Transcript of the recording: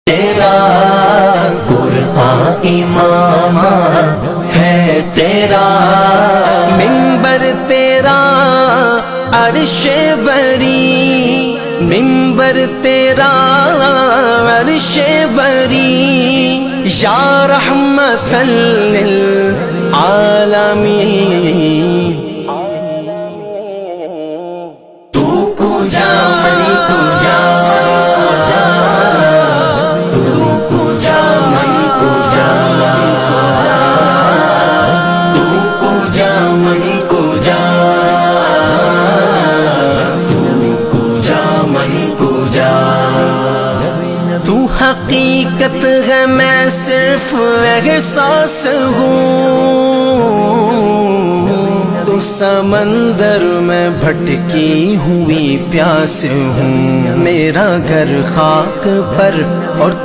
تیرا قرآن امام ہے تیرا منبر تیرا عرش بری منبر تیرا عرش بری یا رحمت للعالمین تو کو جا من کو جا تو حقیقت ہے میں صرف احساس ہوں تو سمندر میں بھٹکی ہوئی پیاس ہوں میرا گھر خاک پر اور